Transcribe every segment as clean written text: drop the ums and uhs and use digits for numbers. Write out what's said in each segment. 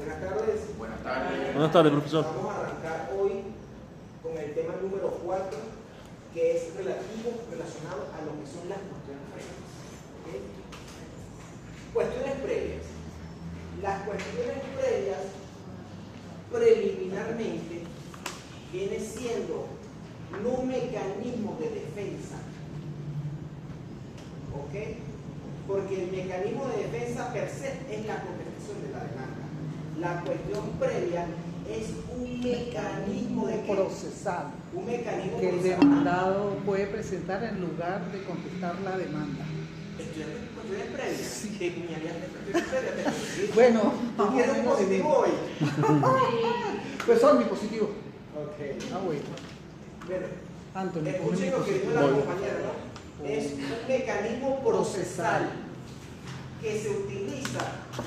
Buenas tardes. Buenas tardes. Buenas tardes, profesor. Vamos a arrancar hoy con el tema número 4, que es relacionado a lo que son las cuestiones previas. ¿Okay? Cuestiones previas. Las cuestiones previas, preliminarmente, viene siendo un mecanismo de defensa. ¿Ok? Porque el mecanismo de defensa per se es la contestación de la demanda. La cuestión previa es un mecanismo de procesal un mecanismo que el procesal. demandado puede presentar en lugar de contestar la demanda. Estudiantes de cuestiones previas. Sí. ¿Qué cuñalías de cuestiones previas? Bueno, ¿tú quieres un positivo hoy? Pues son mi positivo. Ok. Ah, bueno. Bueno, Anthony, escuchen lo que dijo la compañera, ¿no? Es un mecanismo procesal que se utiliza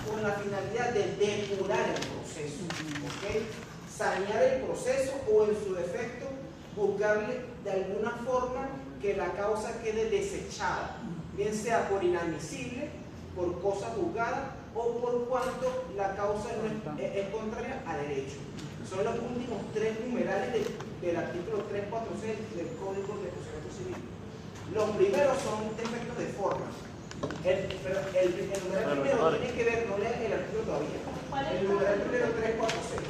con la finalidad de depurar el proceso, ¿ok? Sanear el proceso o en su defecto buscarle de alguna forma que la causa quede desechada, bien sea por inadmisible, por cosa juzgada o por cuanto la causa no es contraria a derecho. Son los últimos tres numerales del artículo 346 del Código de Procedimiento Civil. Los primeros son defectos de forma. El numeral primero tiene que ver, no lean el artículo todavía. El numeral primero 346.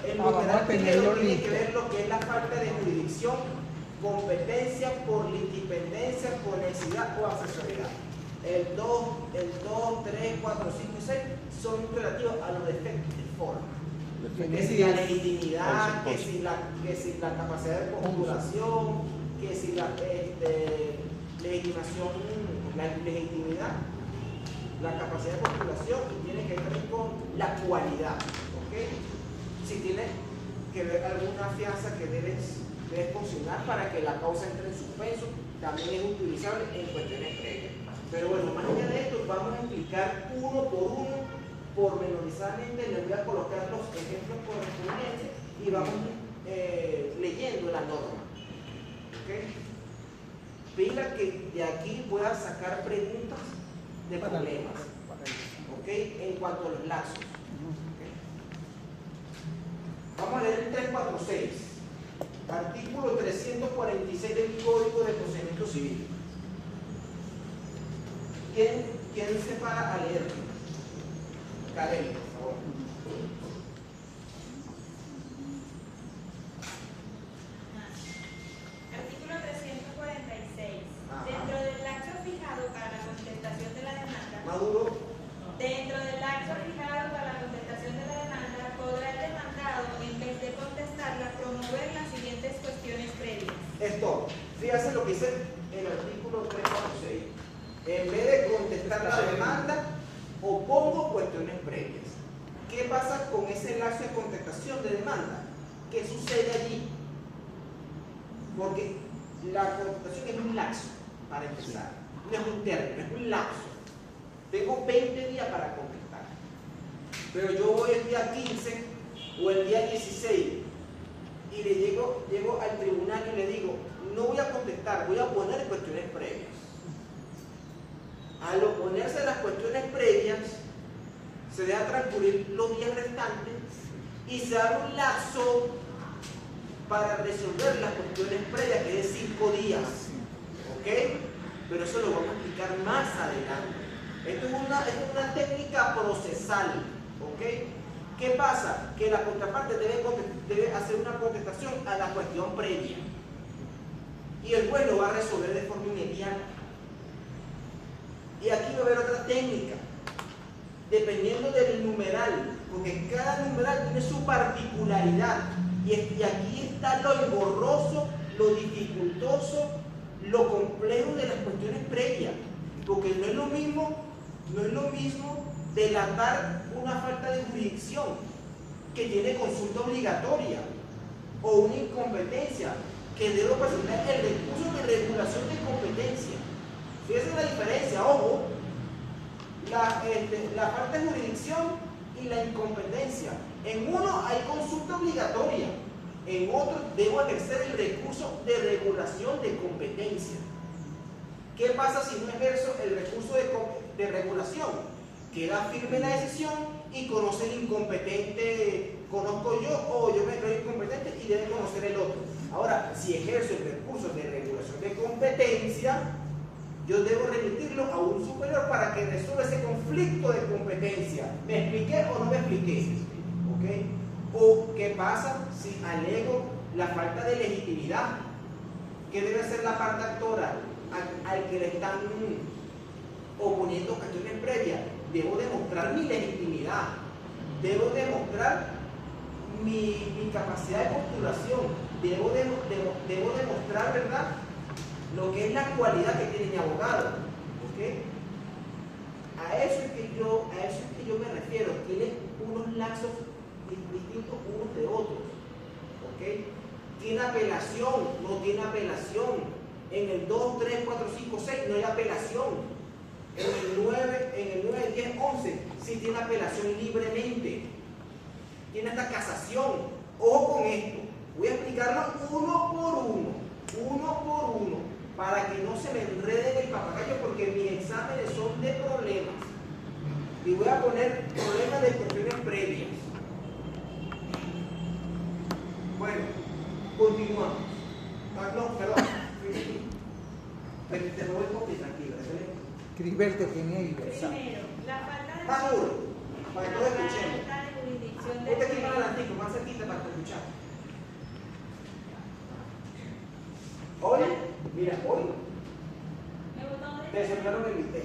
El numeral primero tiene que ver lo que es la falta de jurisdicción, competencia por litipendencia, por necesidad o accesoriedad. El 2, 3, 4, 5 y 6 son relativos a los defectos de forma. Que si la legitimidad, que si la capacidad de postulación, que si la legitimación, la legitimidad, la capacidad de postulación, y tiene que ver con la cualidad, ¿ok? Si tiene que ver alguna fianza que debes consignar para que la causa entre en suspenso, también es utilizable en cuestiones previas. Pero bueno, más allá de esto, vamos a explicar uno por uno, pormenorizadamente. Les voy a colocar los ejemplos correspondientes y vamos leyendo la norma. ¿Okay? Pila que de aquí pueda sacar preguntas de problemas, ¿okay? En cuanto a los lazos. ¿Okay? Vamos a leer el 346, artículo 346 del Código de Procedimiento Civil. ¿Quién se para a leer? Karen, por favor. Artículo 346. Dentro del lapso fijado para la contestación de la demanda. Maduro. Dentro del lapso fijado para la contestación de la demanda, podrá el demandado, en vez de contestarla, promover las siguientes cuestiones previas. Esto, fíjense lo que dice el artículo 346. En vez de contestar la demanda, opongo cuestiones previas. ¿Qué pasa con ese lapso de contestación de demanda? ¿Qué sucede allí? Porque la contestación es un lapso, para empezar. No es un término, es un lapso. Tengo 20 días para contestar. Pero yo voy el día 15 o el día 16 y le llego al tribunal y le digo, no voy a contestar, voy a poner cuestiones previas. Al oponerse las cuestiones previas, se deja transcurrir los días restantes y se abre un lapso para resolver las cuestiones previas, que es 5 días. ¿Ok? Pero eso lo vamos a explicar más adelante. Esto es una técnica procesal. ¿Ok? ¿Qué pasa? Que la contraparte debe hacer una contestación a la cuestión previa. Y el juez lo va a resolver de forma inmediata. Y aquí va a haber otra técnica, dependiendo del numeral, porque cada numeral tiene su particularidad. Y aquí está lo engorroso, lo dificultoso, lo complejo de las cuestiones previas. Porque no es lo mismo delatar una falta de jurisdicción que tiene consulta obligatoria o una incompetencia que debe presentar el recurso de regulación de competencia. Fíjense la diferencia, ojo, la falta de jurisdicción y la incompetencia. En uno hay consulta obligatoria, en otro debo ejercer el recurso de regulación de competencia. ¿Qué pasa si no ejerzo el recurso de regulación? Queda firme la decisión y conoce el incompetente, conozco yo o yo me creo incompetente y debe conocer el otro. Ahora, si ejerzo el recurso de regulación de competencia, yo debo remitirlo a un superior para que resuelva ese conflicto de competencia. ¿Me expliqué o no me expliqué? ¿Ok? ¿O qué pasa si alego la falta de legitimidad? ¿Qué debe hacer la parte actora al que le están oponiendo cuestiones previas? Debo demostrar mi legitimidad, debo demostrar mi capacidad de postulación, debo demostrar, ¿verdad?, lo que es la cualidad que tiene mi abogado. ¿Okay? A eso es que yo me refiero. Tiene unos lapsos distintos unos de otros. ¿Okay? Tiene apelación, no tiene apelación. En el 2, 3, 4, 5, 6 no hay apelación. En el 9, 10, 11 sí tiene apelación libremente. Tiene hasta casación. Ojo con esto. Voy a explicarlo uno por uno, para que no se me enrede en el papagayo, porque mis exámenes son de problemas. Y voy a poner problemas de cuestiones previas. Bueno, continuamos. No, perdón. Te lo voy a copiar, tranquilo. Crisbel te tenía ahí. Primero, la falta de... Más duro, para que todos escuchemos. falta de jurisdicción del Ponte aquí juez. más adelantico, más cerquita para que escuchar. Hoy, mira, hoy Me botó de... te sembraron el viste.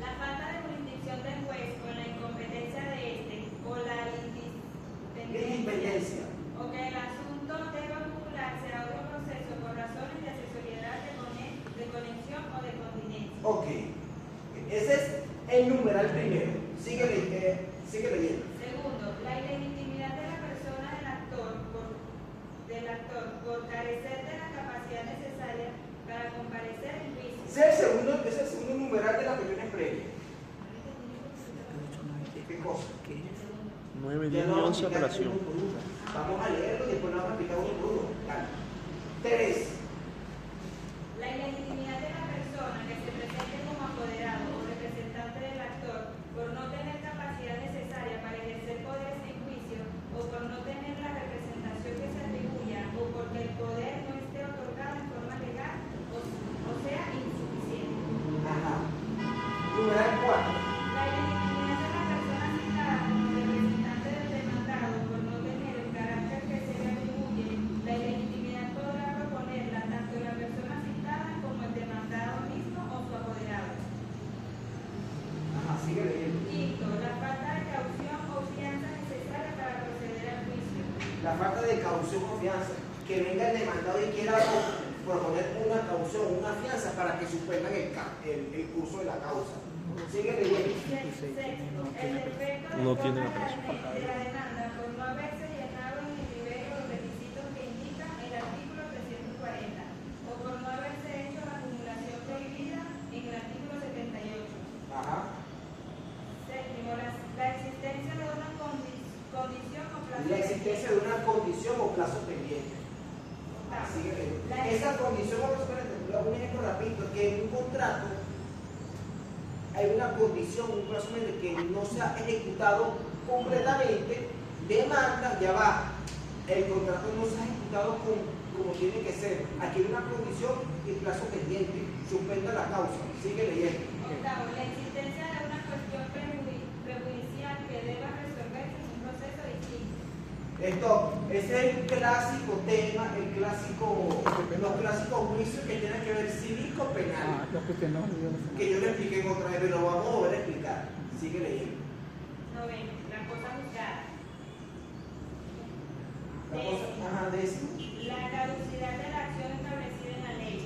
La falta de jurisdicción del juez con la incompetencia de este o la Independencia. o que el asunto deba vincularse a otro proceso por razones de asesoriedad, de conexión o de continencia. Ok. Ese es el numeral primero. Sigue leyendo. Segundo, la ilegitimidad de la persona del actor por carecer de la capacidad necesaria para comparecer en juicio. Ese es el segundo numeral de la cuestión previa. ¿Qué cosa? 9, Ya 10 y no vamos a 11 explicar apelación. uno por uno. Vamos a leerlo y después lo vamos a explicar uno por uno. Dale. 3. La ilegitimidad de la persona que se presente como apoderado o representante del actor por no tener capacidad necesaria para ejercer poderes en juicio o por no tener la representación que se atribuya o porque el poder no esté otorgado en forma legal o sea insuficiente. Ajá. Numeral 4. La ilegitimidad de la persona citada como representante del demandado por no tener el carácter que se le atribuye, la ilegitimidad podrá proponerla tanto la persona citada como el demandado mismo o su apoderado. Ajá, sigue leyendo. Quinto, la falta de caución o fianza necesaria para proceder al juicio. La falta de caución o fianza. Que venga el demandado y quiera proponer una caución, una fianza para que suspendan el curso de la causa. Sigue leyendo. Sexto, el defecto de No tiene forma la de la demanda por no haberse llenado en el nivel los requisitos que indica el artículo 340 o por no haberse hecho la acumulación prohibida en el artículo 78. Ajá. Séptimo, la existencia de una condición o plazo La existencia de una condición o plazo pendiente. Octavo, Sigue leyendo. la- Esa condición o plazo pendiente, un ejemplo rapidito, que en un contrato hay una condición, un plazo pendiente que no se ha ejecutado completamente, demanda, ya va, el contrato no se ha ejecutado como tiene que ser. Aquí hay una condición y plazo pendiente, suspenda la causa. Sigue leyendo. Octavo, la existencia de una cuestión prejudicial que deba resolverse en un proceso distinto. Esto, ese es el clásico tema, los clásicos juicios que tienen que ver civil con penal, Lo que te no, yo no sé. que yo le expliqué en otra vez, pero lo vamos a volver a explicar. Sigue leyendo. Noveno, la cosa juzgada. La cosa, ajá, décimo. La caducidad de la acción establecida en la ley.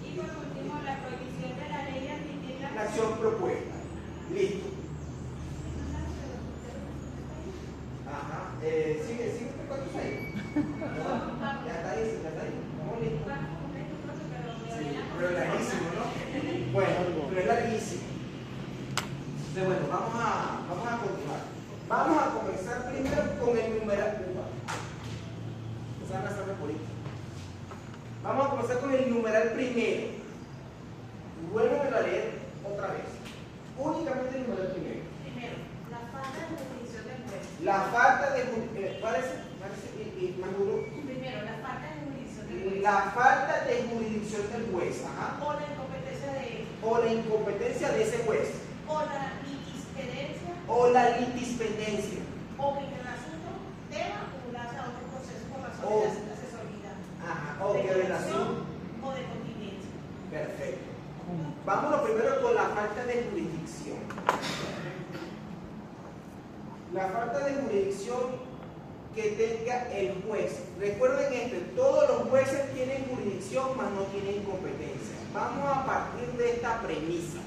Y por último, la prohibición de la ley de admitir La acción propuesta. Listo. Ajá. Sigue, ¿cuántos hay? Ya está ahí, ya está ahí. Vamos listo. Sí, pero es larguísimo, ¿no? Bueno, pero es larguísimo. Entonces, bueno, vamos a continuar. Vamos a comenzar primero con el numeral 4. Vamos a comenzar con el numeral enumerar primero. Vuelvo a leer otra vez. Únicamente enumerar primero. Primero, la falta de jurisdicción del juez. La falta de parece más duro. Primero, la falta de jurisdicción del juez. La falta de jurisdicción del juez, ajá. O la incompetencia de él. O la incompetencia de ese juez. O la litispendencia. O la litispendencia. O que el asunto deba acumularse a otro proceso por razón O- de la asesoría. Ajá, o que relación. O de contingencia. Perfecto. Vámonos primero con la falta de jurisdicción. La falta de jurisdicción que tenga el juez. Recuerden esto, todos los jueces tienen jurisdicción, mas no tienen competencia. Vamos a partir de esta premisa.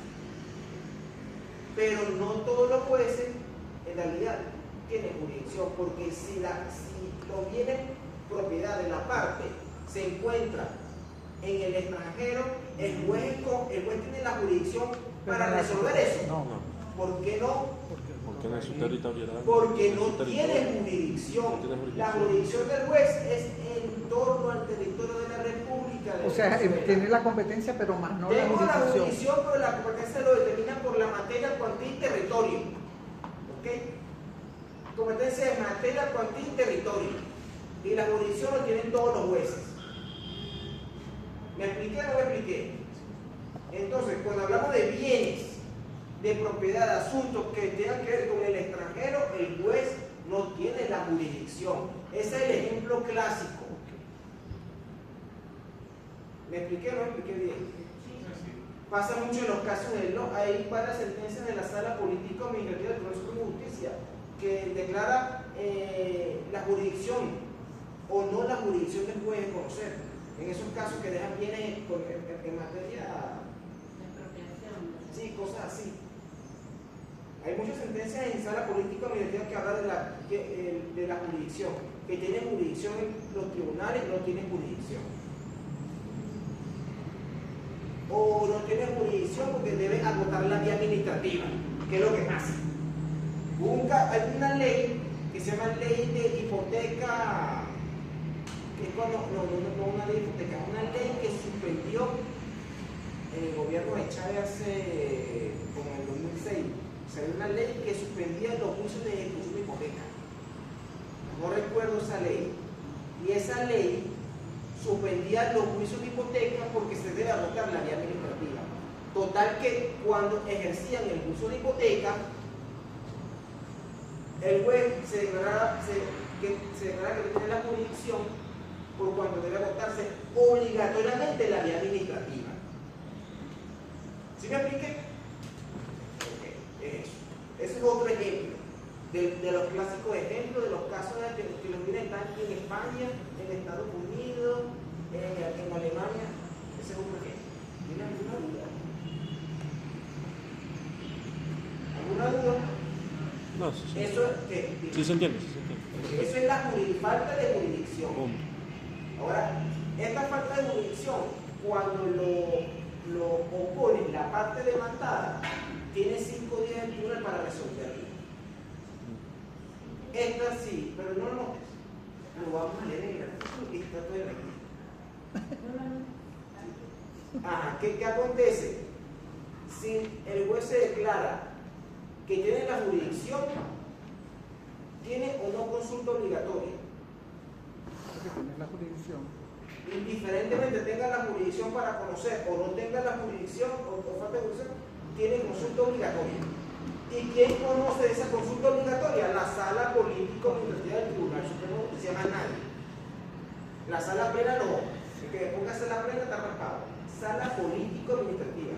Pero no todos los jueces, en realidad, tienen jurisdicción, porque si los bienes propiedad de la parte se encuentra en el extranjero, el juez tiene la jurisdicción para resolver eso. No, ¿Por qué no? Porque no es su territorialidad. Porque es no su tiene territorio. jurisdicción. No tiene jurisdicción. La jurisdicción del juez es en torno al territorio de la República. o sea, tiene la competencia, pero más no la Tengo la jurisdicción. jurisdicción, pero la competencia lo determina por la materia, cuantía y territorio. ¿Ok? Competencia de materia, cuantía y territorio. Y la jurisdicción lo tienen todos los jueces. ¿Me expliqué o no me expliqué? Entonces, cuando hablamos de bienes, de propiedad, de asuntos que tengan que ver con el extranjero, el juez no tiene la jurisdicción. Ese es el ejemplo clásico. ¿Me expliqué o no me expliqué bien? Pasa mucho en los casos hay varias sentencias de la Sala Política Administrativa del Tribunal Supremo de Justicia que declara la jurisdicción o no la jurisdicción del juez de conocer. En esos casos que dejan bienes en materia, sí, cosas así. Hay muchas sentencias en Sala Política Administrativa que hablan de la jurisdicción, que tienen jurisdicción en los tribunales, no tienen jurisdicción. O no tienen jurisdicción porque deben agotar la vía administrativa, que es lo que pasa. Hay una ley que se llama ley de hipoteca, que es cuando, no una ley de hipoteca, una ley que suspendió en el gobierno de Chávez como en el 2006. O sea, una ley que suspendía los juicios de ejecución de hipoteca. No recuerdo esa ley. Y esa ley suspendía los juicios de hipoteca porque se debe agotar la vía administrativa. Total que cuando ejercían el juicio de hipoteca, el juez se declaraba que tiene la jurisdicción por cuanto debe agotarse obligatoriamente la vía administrativa. ¿Sí me expliqué? Eso. Ese es otro ejemplo de los clásicos ejemplos de los casos de que los bienes están en España, en Estados Unidos, en Alemania. Ese es otro ejemplo. ¿Tiene alguna duda? ¿Alguna duda? No, sí, sí. Eso es Sí se entiende, sí se entiende. eso es la falta de jurisdicción. Punto. Ahora, esta falta de jurisdicción, cuando lo opone la parte demandada, tiene 5 días en tribunal para resolverlo. Esta sí, pero no lo notes. Lo vamos a leer en el artículo que está todo en aquí. Ajá, ¿qué acontece? Si el juez se declara que tiene la jurisdicción, tiene o no consulta obligatoria. Porque tiene la jurisdicción. Indiferentemente tenga la jurisdicción para conocer o no tenga la jurisdicción o falta de jurisdicción, tiene consulta obligatoria. ¿Y quién conoce esa consulta obligatoria? La Sala Político-Administrativa del Tribunal Supremo, que se llama nadie. La Sala Plena no. El que ponga Sala Plena está raspado. Sala Político-Administrativa.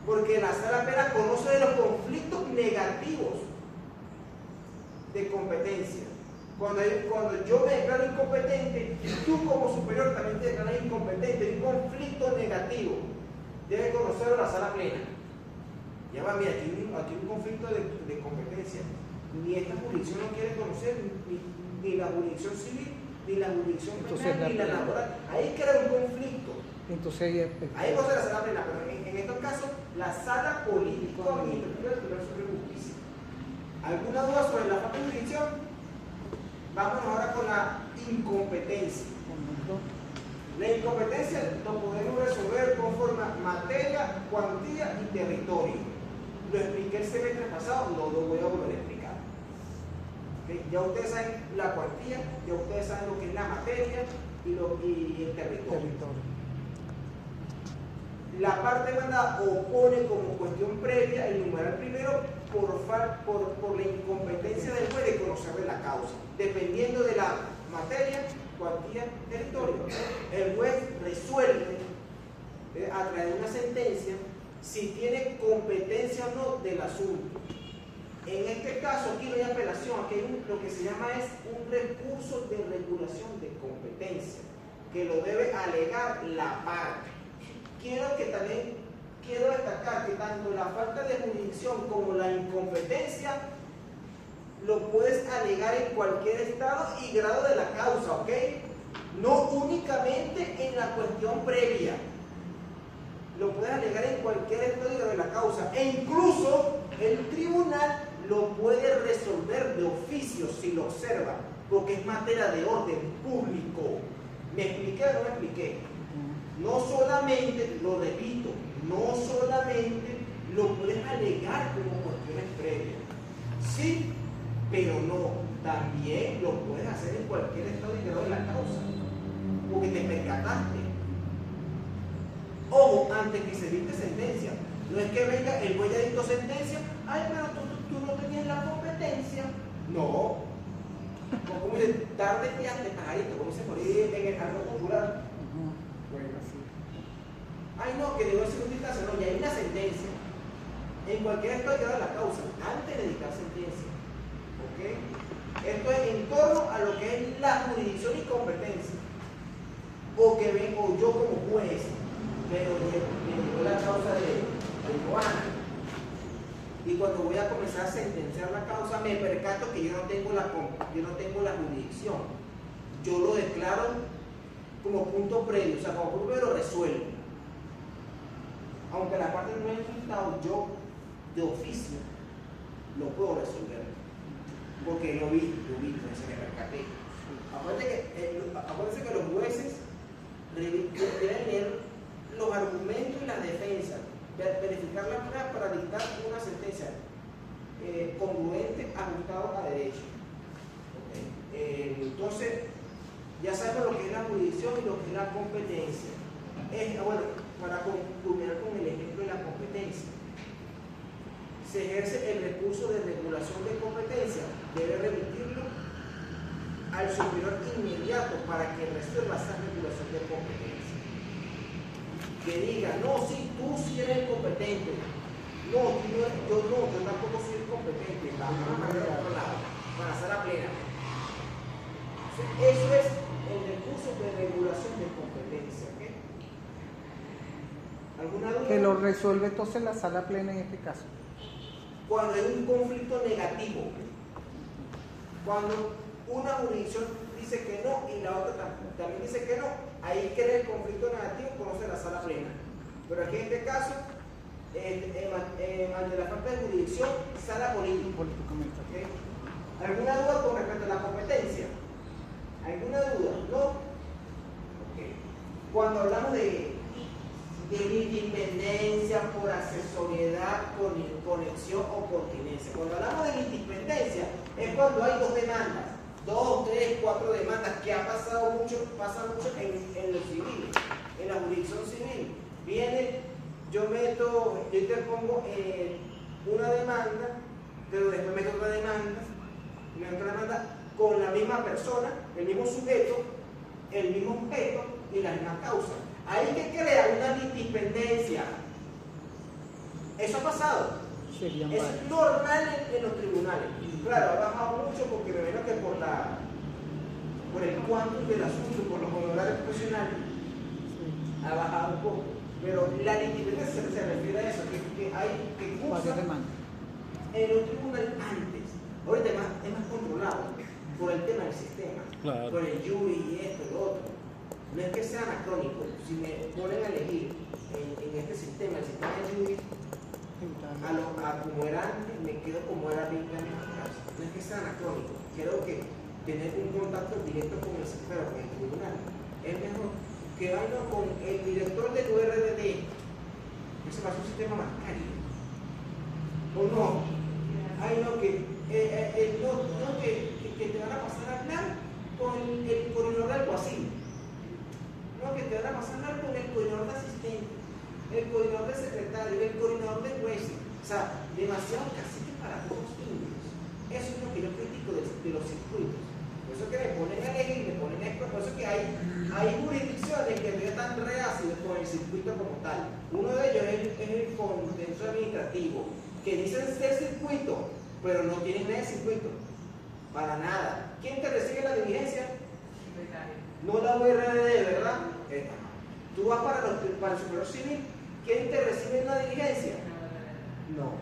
Porque la Sala Plena conoce de los conflictos negativos de competencia. Cuando yo me declaro incompetente, tú como superior también te declaras incompetente. Un conflicto negativo debe conocerlo la Sala Plena. Ya va, mira, aquí hay un conflicto de competencia. Ni esta jurisdicción lo quiere conocer, ni la jurisdicción civil, ni la jurisdicción penal, ni la laboral. Ahí crea un conflicto. Entonces, Ahí no se la Sala Plena, pero en estos casos, la Sala Político-Administrativa del Tribunal Supremo de Justicia. ¿Alguna duda sobre la falta de jurisdicción? Vámonos ahora con la incompetencia. La incompetencia lo podemos resolver conforme a materia, cuantía y territorio. Lo expliqué el semestre pasado, no lo voy a volver a explicar. ¿Okay? Ya ustedes saben la cuantía, ya ustedes saben lo que es la materia y el territorio. La parte demandada opone como cuestión previa el numeral primero por la incompetencia del juez de conocer la causa, dependiendo de la materia, cuantía, territorio. El juez resuelve a través de una sentencia si tiene competencia o no del asunto. En este caso aquí no hay apelación, aquí hay lo que se llama es un recurso de regulación de competencia que lo debe alegar la parte. Quiero destacar que tanto la falta de jurisdicción como la incompetencia lo puedes alegar en cualquier estado y grado de la causa, ¿ok? No únicamente en la cuestión previa. Lo puedes alegar en cualquier estado y grado de la causa. E incluso el tribunal lo puede resolver de oficio si lo observa, porque es materia de orden público. ¿Me expliqué o no me expliqué? No solamente, lo repito, no solamente lo puedes alegar como cuestiones previas. Sí, pero no. También lo puedes hacer en cualquier estado y grado de la causa, porque te percataste. Ojo, antes que se dicte sentencia. No es que venga el juez ya dictó sentencia, ay, pero tú no tenías la competencia. No. Como dice, tarde piaste, pajarito, como dice por ahí en el arco popular. Ay, no, que debo ser un dictazo. No, ya hay una sentencia. En cualquier estado y grado de la causa, antes de dictar sentencia. ¿Ok? Esto es en torno a lo que es la jurisdicción y competencia. Porque vengo yo como juez, pero me llegó la causa de Joana. Y cuando voy a comenzar a sentenciar la causa, me percato que yo no tengo la jurisdicción. Yo lo declaro como punto previo, o sea, como punto previo lo resuelvo. Aunque la parte no haya resultado, yo de oficio lo puedo resolver. Porque lo vi, se me percaté. Acuérdense que los jueces deben leer los argumentos y las defensas, verificar la prueba para dictar una sentencia congruente, ajustado a derecho. Okay. Entonces, ya sabemos lo que es la jurisdicción y lo que es la competencia. Bueno, para culminar con el ejemplo de la competencia, se ejerce el recurso de regulación de competencia, debe remitirlo al superior inmediato para que resuelva esa regulación de competencia. Que diga, no, sí, tú sí eres competente. No, yo tampoco soy competente. Vamos a mandar a otro lado para hacer la plena. Eso es el recurso de regulación de competencia. ¿Okay? ¿Alguna duda? Que lo resuelve entonces la sala plena en este caso. Cuando hay un conflicto negativo, cuando una jurisdicción dice que no y la otra también dice que no, ahí crea el conflicto negativo, conoce la sala plena. Pero aquí en este caso, ante la falta de jurisdicción, sala política. ¿Okay? ¿Alguna duda con respecto a la competencia? ¿Alguna duda? ¿No? Okay. Cuando hablamos de independencia por accesoriedad, conexión o continencia. Cuando hablamos de independencia es cuando hay dos demandas, 2, 3, 4 demandas, que pasa mucho en lo civil, en la jurisdicción civil. Viene, yo interpongo una demanda, pero después meto otra demanda con la misma persona, el mismo sujeto, el mismo objeto y la misma causa. Hay que crear una litipendencia. Eso ha pasado. Es normal en los tribunales. Claro, ha bajado mucho porque me imagino que por el quantum del asunto, por los honorarios profesionales, ha bajado un poco. Pero la litipendencia se refiere a eso, que hay que cursa en los tribunales antes. Ahorita es más controlado por el tema del sistema, claro, por el jury y esto y lo otro. No es que sea anacrónico. Si me ponen a elegir en este sistema, el sistema de jury, a como era antes, me quedo como era 20 años atrás. No es que sea anacrónico. Quiero que tener un contacto directo con el tribunal es mejor que hay no con el director del URDD, que se pasó un sistema bancario. ¿O no? Hay no que, que te van a pasar a hablar con el coordinador del alguacil. No, que te van a pasar a hablar con el coordinador de asistente, el coordinador de secretario, el coordinador de jueces. O sea, demasiado cacique para todos indios. Eso es lo que yo critico de los circuitos. Por eso que me ponen a elegir, me ponen a escoger. Por eso que hay jurisdicciones que no están reácidas con el circuito como tal. Uno de ellos es el contencioso administrativo, que dicen ser circuito, pero no tienen nada de circuito. Para nada. ¿Quién te recibe la diligencia? No la URDD, ¿verdad? Tú vas para el superior civil. ¿Quién te recibe la diligencia? No,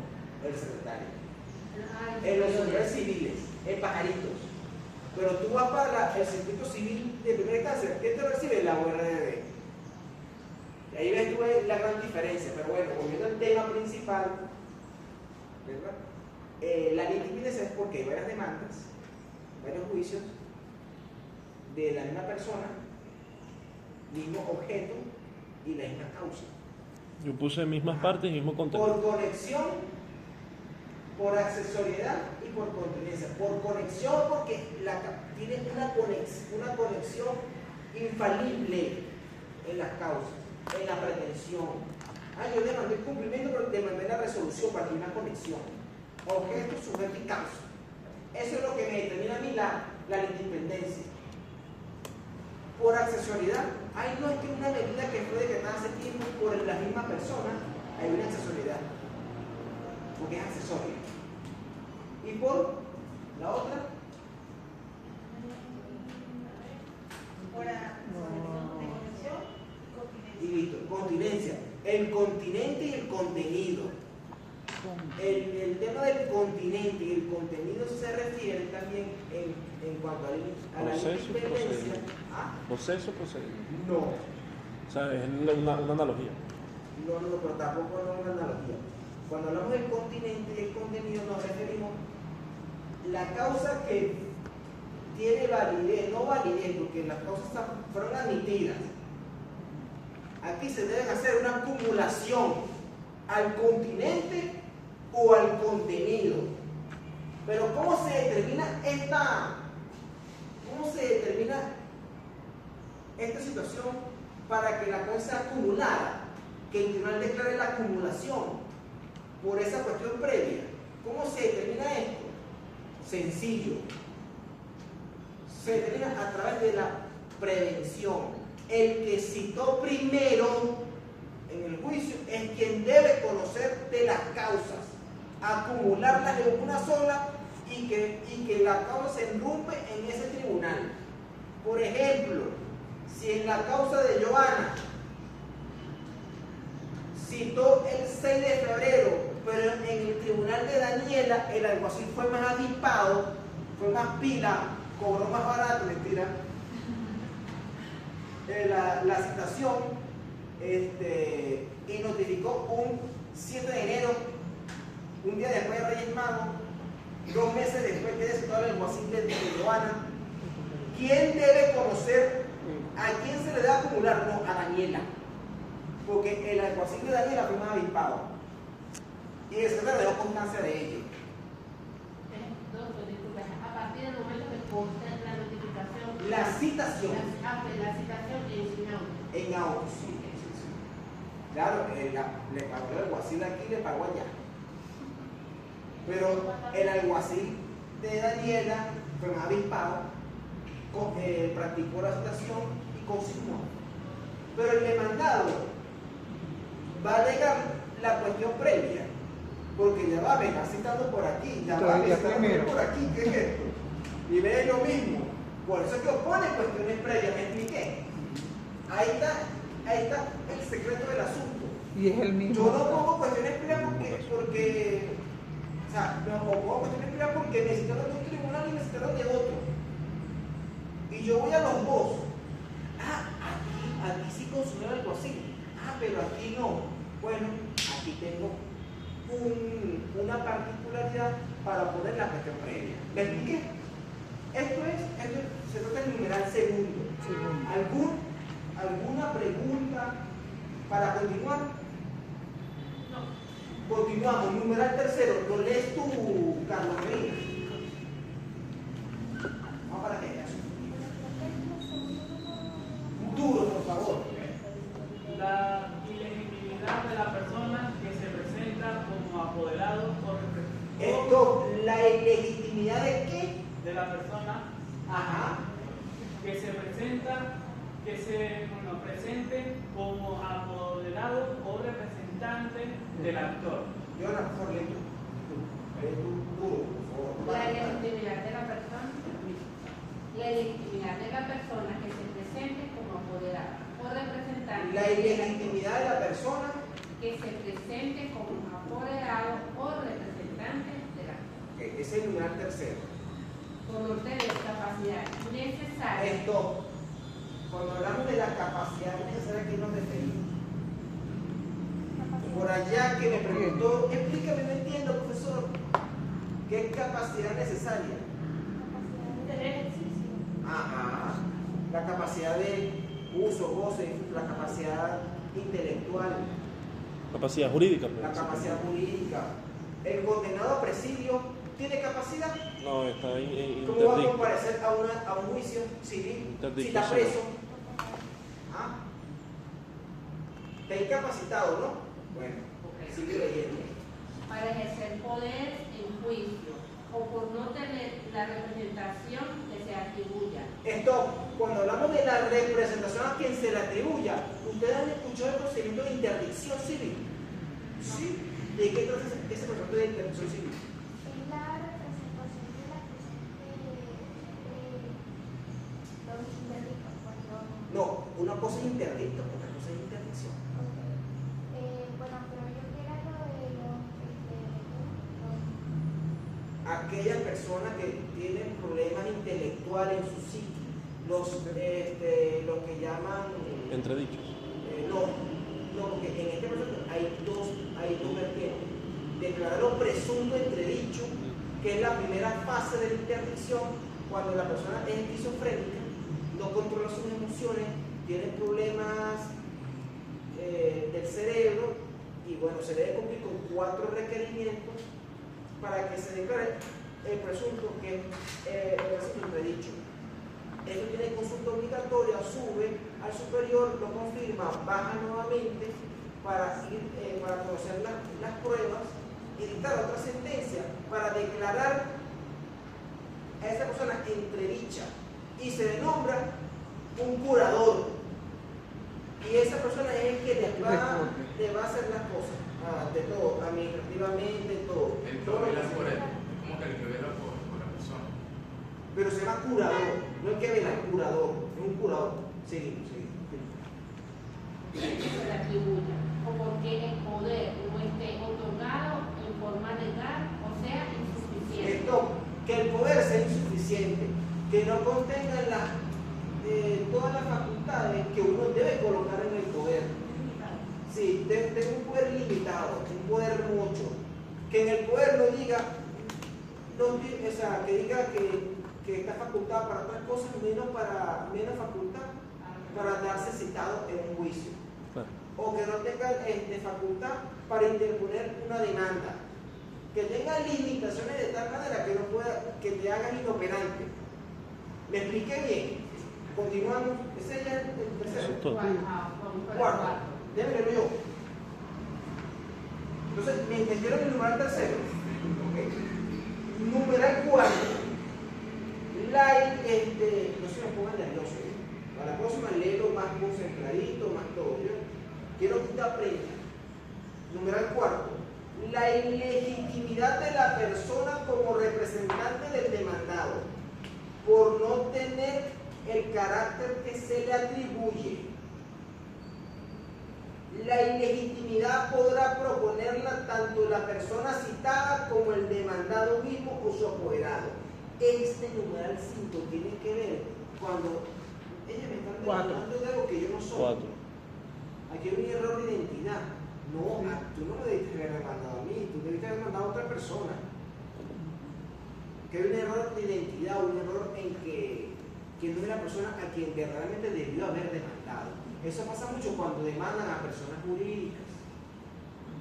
el secretario. En los superiores civiles, en pajaritos. Pero tú vas para el circuito civil de primera instancia. ¿Quién te recibe? La URDD. Y ahí ves tú la gran diferencia. Pero bueno, volviendo al tema principal, ¿verdad? La litigiosidad es porque hay varias demandas, varios juicios de la misma persona, mismo objeto y la misma causa. Yo puse mismas partes y mismo contenido. Por conexión, por accesoriedad y por continencia. Por conexión porque tiene una conexión infalible en las causas, en la pretensión. Yo demandé el cumplimiento, pero demandé la resolución para que haya una conexión. Objeto, sujeto y causa. Eso es lo que me determina a mí la independencia. Por accesoriedad, no es que una medida que fue decretada hace tiempo por la misma persona, hay una accesoriedad, porque es accesoria. Y por la otra, y listo, continencia, el continente y el contenido. El tema del continente y el contenido se refiere también en cuanto a la independencia. Proceso, procedimiento. No. O sea, es una analogía. No, pero tampoco es una analogía. Cuando hablamos del continente y el contenido nos referimos a la causa que tiene validez, no validez, porque las causas fueron admitidas. Aquí se debe hacer una acumulación al continente o al contenido. Pero ¿cómo se determina esta situación para que la cosa sea acumulada? Que el tribunal declare la acumulación por esa cuestión previa. ¿Cómo se determina esto? Sencillo. Se determina a través de la prevención. El que citó primero en el juicio es quien debe conocer de las causas, acumularlas en una sola y que la causa se enrumpe en ese tribunal. Por ejemplo, si en la causa de Joana citó el 6 de febrero, pero en el tribunal de Daniela el alguacil fue más avispado, fue más pila, cobró más barato, mentira, la citación y notificó un 7 de enero, un día después de Reyes Magos, 2 meses después que citó el alguacil de Joana. ¿Quién debe conocer? ¿A quién se le debe acumular? No, a Daniela, porque el alguacil de Daniela fue más avispado y el secretario dejó constancia de ello. A partir del momento que consta la notificación, La citación en auto, sí. Claro, le pagó el alguacil aquí y le pagó allá. Pero el alguacil de Daniela fue más avispado, practicó la citación y consignó. Pero el demandado va a alegar la cuestión previa, porque ya va, me está citando por aquí, ya va, me está citando por aquí, ¿qué es esto? Y ve lo mismo. Por eso es que opone cuestiones previas, me expliqué. Ahí está el secreto del asunto. Y es el mismo. Yo no pongo cuestiones previas porque o sea, no pongo cuestiones previas porque me citaron de un tribunal y me citaron de otro. Y yo voy a los dos. Aquí sí consumió algo así. Pero aquí no. Bueno, aquí tengo una particularidad para poner la cuestión previa. ¿Me expliqué? Esto se trata del numeral segundo. ¿Alguna pregunta para continuar? Continuamos. Numeral tercero. ¿Lo lees tú, Carlos Medina? Vamos para que veas. Duro, por favor. La ilegitimidad de la persona que se presenta como apoderado o representante. Esto, ¿la ilegitimidad de qué? De la persona Ajá. que se presenta, que se presente como apoderado o representante del actor. Yo no, por favor, lee tú. Lee tú, duro, por La favor. legitimidad de la persona. La legitimidad de la persona que se presente como apoderada o representante. La ilegitimidad de la persona. Que se presente como apoderado o representante del actor. Ese es el numeral tercero. Con no tener capacidad necesaria. Esto, cuando hablamos de la capacidad necesaria que nos referimos. Por allá que me preguntó, explícame, no entiendo, profesor. ¿Qué capacidad necesaria? Ajá. La capacidad de uso, goce, la capacidad intelectual, Capacidad jurídica. la pues. capacidad jurídica. El condenado a presidio tiene capacidad. No, está ahí ¿Cómo va a interdicto. comparecer a un juicio civil Interdicto, si está sí. preso? ¿Ah? Está incapacitado, ¿no? Bueno, sigue leyendo. Para ejercer poder en juicio o por no tener la representación que se atribuya. Esto, cuando hablamos de la representación a quien se le atribuya, ¿ustedes han escuchado el procedimiento de interdicción civil? ¿Sí? ¿De qué trata ese procedimiento de interdicción civil? Es la representación de la los interdictos cuando... No, una cosa es interdicto, otra cosa es interdicción. bueno, pero yo que era lo de los Aquellas personas que tienen problemas intelectuales en su psique, los que llaman... Entredichos. No, porque en este proceso hay dos vertientes. Declararlo presunto entredicho, que es la primera fase de la interdicción, cuando la persona es esquizofrénica, no controla sus emociones, tiene problemas del cerebro, y bueno, se debe cumplir con 4 requerimientos para que se declare el presunto que el presunto entredicho. Eso tiene consulta obligatoria, sube al superior, lo confirma, baja nuevamente para conocer las pruebas y dictar otra sentencia para declarar a esa persona entredicha, y se le nombra un curador, y esa persona es el que le va a hacer las cosas, de todo, administrativamente, todo. El que Todo lo que vela se por él, quiera. es como que el que vela por la persona. Pero se llama curador, no es que vela, curador, es un curador. Sí. Que se le atribuya o porque el poder no esté otorgado en forma legal o sea insuficiente. Esto, que el poder sea insuficiente, que no contenga todas las facultades que uno debe colocar en el poder. Sí, tengo un poder limitado, un poder mucho. Que en el poder no diga, que diga que está facultado para otras cosas, menos facultad para darse citado en un juicio. Claro. O que no tenga facultad para interponer una demanda. Que tenga limitaciones de tal manera que no pueda, que te hagan inoperante. ¿Me expliqué bien? Continuamos. Ese ya es el tercero. Eso es todo. Cuarto. Déjenmelo yo. Entonces, me metieron el numeral tercero. Okay. Numeral cuarto. No se me pongan nerviosos. Para la próxima léelo más concentradito, más todo. Yo quiero que usted aprenda. Numeral cuarto. La ilegitimidad de la persona como representante del demandado por no tener el carácter que se le atribuye. La ilegitimidad podrá proponerla tanto la persona citada como el demandado mismo o su apoderado. Este numeral 5 tiene que ver cuando ellos me están demandando de algo que yo no soy. 4. Aquí hay un error de identidad. No, tú no me debiste haber demandado a mí, tú debiste haber demandado a otra persona. Que hay un error de identidad, un error en que no es la persona a quien verdaderamente debió haber demandado. Eso pasa mucho cuando demandan a personas jurídicas.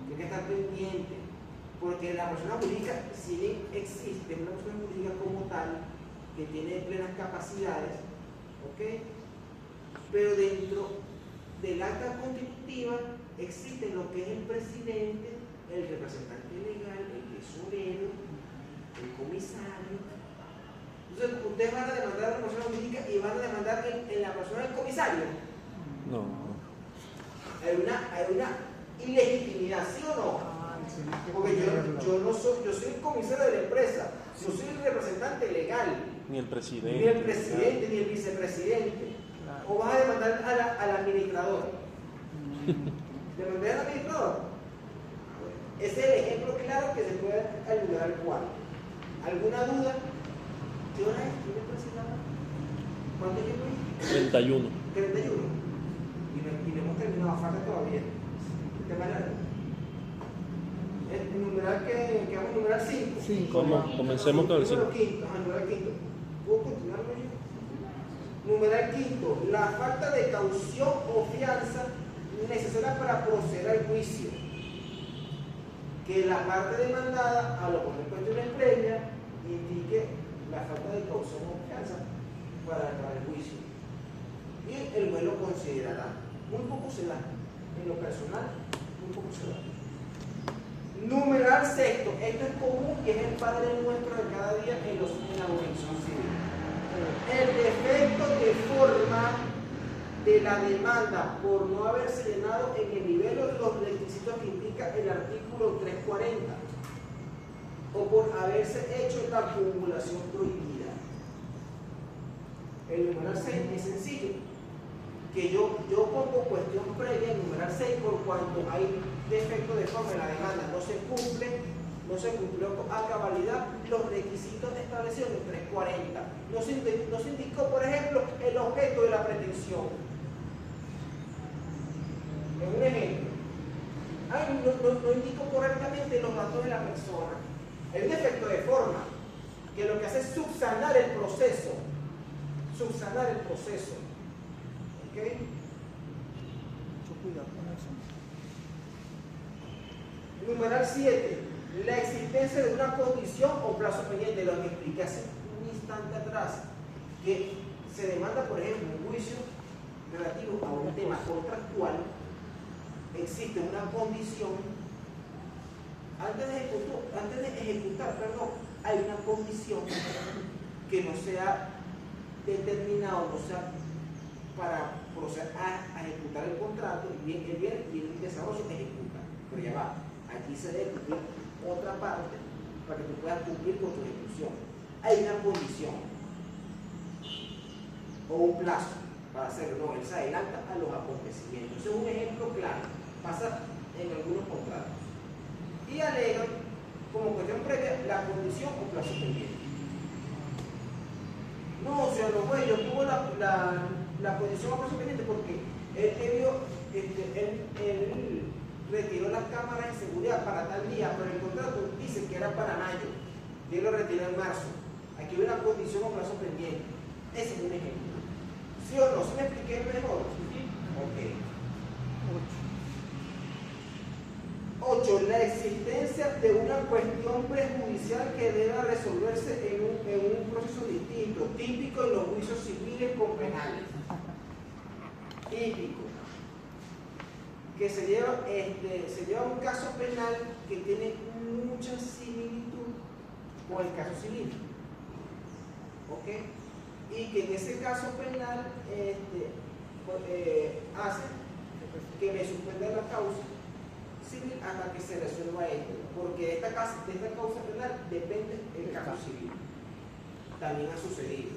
Hay que estar pendiente, porque la persona jurídica, si bien existe una persona jurídica como tal, que tiene plenas capacidades, ¿ok? Pero dentro del acta constitutiva existe lo que es el presidente, el representante legal, el tesorero, el comisario. Entonces, ustedes van a demandar a la persona jurídica y van a demandar en la persona del comisario. No. Hay una ilegitimidad, ¿sí o no? Porque yo no soy, yo soy el comisario de la empresa, yo soy el representante legal. Ni el presidente. Ni el presidente, ni el vicepresidente. O vas a demandar al administrador. ¿Demandar al administrador? Ese es el ejemplo claro que se puede ayudar al cual. ¿Alguna duda? ¿Qué hora es? ¿Quién es presidente? ¿Cuánto tiempo es? 31. 31. Y no hemos terminado, falta todavía. ¿Qué manera? El numeral que vamos a numerar 5. Vamos, comencemos con el 5. Numeral quinto. ¿Puedo continuar con ello? Numeral quinto. La falta de caución o fianza necesaria para proceder al juicio. Que la parte demandada, a lo que se cuestiones previas, indique la falta de caución o fianza para el juicio. Y el juez lo considerará. Muy poco se da. En lo personal, muy poco se da. Numeral sexto. Esto es común y es el padre nuestro de cada día en la jurisdicción civil. El defecto de forma de la demanda por no haberse llenado en el nivel de los requisitos que indica el artículo 340 o por haberse hecho la acumulación prohibida. El numeral 6 es sencillo, que yo pongo cuestión previa en numeral 6 por cuando hay defecto de forma de la demanda, no se cumplió a cabalidad los requisitos establecidos en el 340. No se indicó, por ejemplo, el objeto de la pretensión. Es un ejemplo. No indico correctamente los datos de la persona. Es un defecto de forma, que lo que hace es subsanar el proceso. Subsanar el proceso. ¿Ok? Mucho cuidado con eso. Numeral 7. La existencia de una condición o plazo pendiente, lo que expliqué hace un instante atrás, que se demanda, por ejemplo, un juicio relativo a un tema contractual, existe una condición, antes de ejecutar, hay una condición que no sea determinado, no sea para proceder a ejecutar el contrato, y el desarrollo ejecuta, pero ya va, aquí se debe cumplir otra parte para que tú puedas cumplir con tu ejecución. Hay una condición o un plazo para hacerlo, no, él se adelanta a los acontecimientos. Ese es un ejemplo claro, pasa en algunos contratos. Y alegan como cuestión previa la condición o plazo pendiente. No, o sea, los güeyes, yo tuvo la condición o plazo pendiente porque él retiró las cámaras de seguridad para tal día, pero el contrato dice que era para mayo, y él lo retiró en marzo. Aquí hay una condición o plazo pendiente. Ese es un ejemplo. ¿Sí o no? ¿Sí me expliqué mejor? Ok. 8. La existencia de una cuestión prejudicial que deba resolverse en un proceso distinto, típico en los juicios civiles con penales. Típico. Que se lleva un caso penal que tiene mucha similitud con el caso civil. ¿Ok? Y que en ese caso penal hace que me suspenda la causa civil hasta que se resuelva esto, porque de esta causa penal depende el caso civil. También ha sucedido.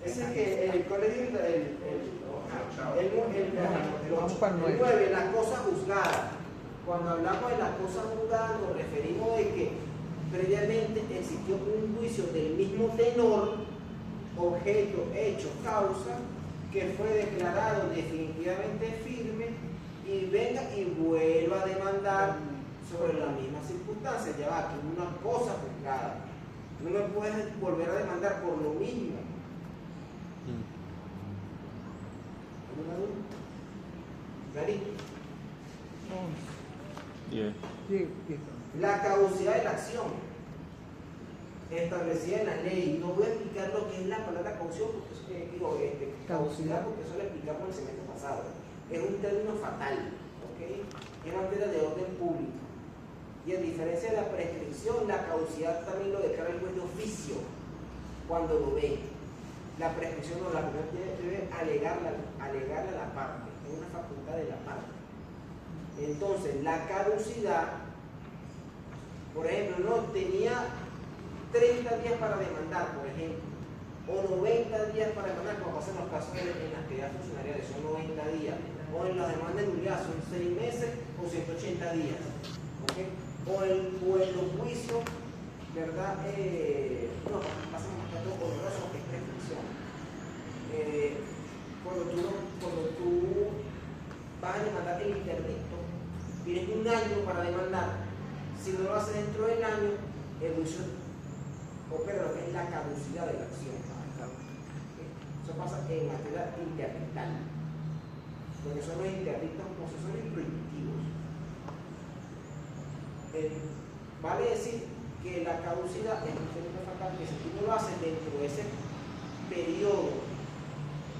Ese es que el colegio el 9, la cosa juzgada. Cuando hablamos de la cosa juzgada nos referimos de que previamente existió un juicio del mismo tenor, objeto, hecho, causa, que fue declarado definitivamente firme y venga y vuelva a demandar sobre la misma circunstancia. Ya va, que una cosa juzgada. No me puedes volver a demandar por lo mismo. ¿Alguna duda? ¿Clarito? 10. La caducidad de la acción establecida en la ley. No voy a explicar lo que es la palabra caducidad porque, caducidad porque eso lo explicamos en el semestre pasado. Es un término fatal, ¿ok? Es materia de orden público. Y a diferencia de la prescripción, la caducidad también lo declara el juez de oficio cuando lo ve. La prescripción no, la primera debe alegarla a la parte, es una facultad de la parte. Entonces, la caducidad, por ejemplo, no tenía 30 días para demandar, por ejemplo, o 90 días para demandar, como pasa en los casos en la actividad funcionarial, son 90 días, o en las demandas de nulidad son 6 meses o 180 días, ¿okay? O en los juicios, ¿verdad? No, pasa más que todo oneroso que es prescripción. Cuando tú vas a demandar el interdicto, tienes un año para demandar. Si no lo haces dentro del año, el juicio opera lo que es la caducidad de la acción. Eso pasa en materia interdictal, porque son los interdictos posesores prohibitivos. Vale decir que la caducidad es un término fatal que si tú no lo haces dentro de ese periodo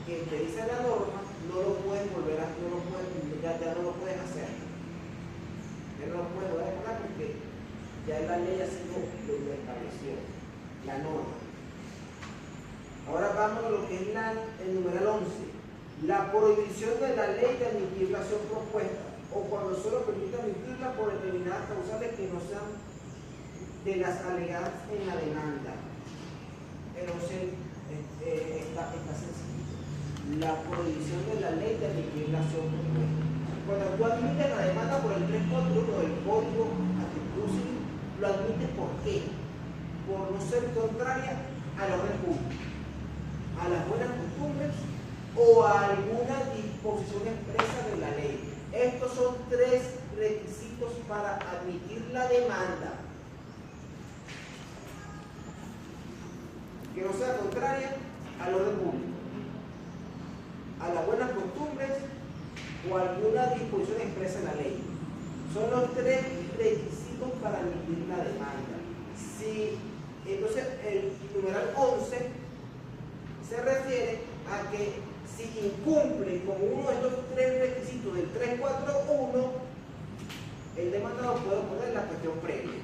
que te dice la norma, no lo puedes volver a, ya no lo puedes hacer. Ya no lo puedes volver a pagar porque ya la ley así lo estableció, la norma. Ahora vamos a lo que es el numeral 11. La prohibición de la ley de admitir la acción propuesta o cuando solo permite admitirla por determinadas causales que no sean de las alegadas en la demanda. El 11 está sencillo. La prohibición de la ley de admitir la acción propuesta. Cuando tú admites la demanda por el 341 del Código Antitrust, lo admites ¿por qué? Por no ser contraria al orden público, a las buenas costumbres o a alguna disposición expresa de la ley. Estos son 3 requisitos para admitir la demanda. Que no sea contraria al orden público, a las buenas costumbres o alguna disposición expresa en la ley. Son los 3 requisitos para admitir la demanda. Entonces, el numeral 11 se refiere a que si incumple con uno de estos 3 requisitos del 341, el demandado puede oponer la cuestión previa.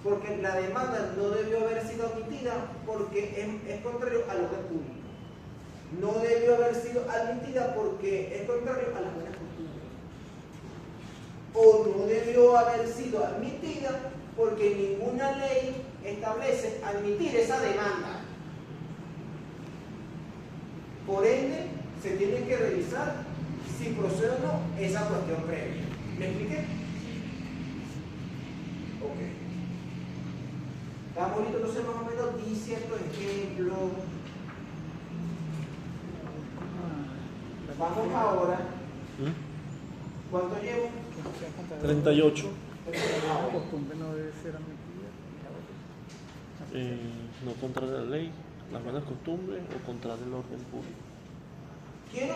Porque la demanda no debió haber sido admitida porque es contrario al orden público. No debió haber sido admitida porque es contrario a las buenas costumbres. O no debió haber sido admitida porque ninguna ley establece admitir esa demanda. Por ende, se tiene que revisar si procede o no esa cuestión previa. ¿Me expliqué? Ok. Está bonito, entonces más o menos di ciertos ejemplos. Vamos ahora. ¿Cuánto llevo? 38. La costumbre no debe ser admitida. No contraria a la ley, las buenas costumbres o contraria al orden público. Quiero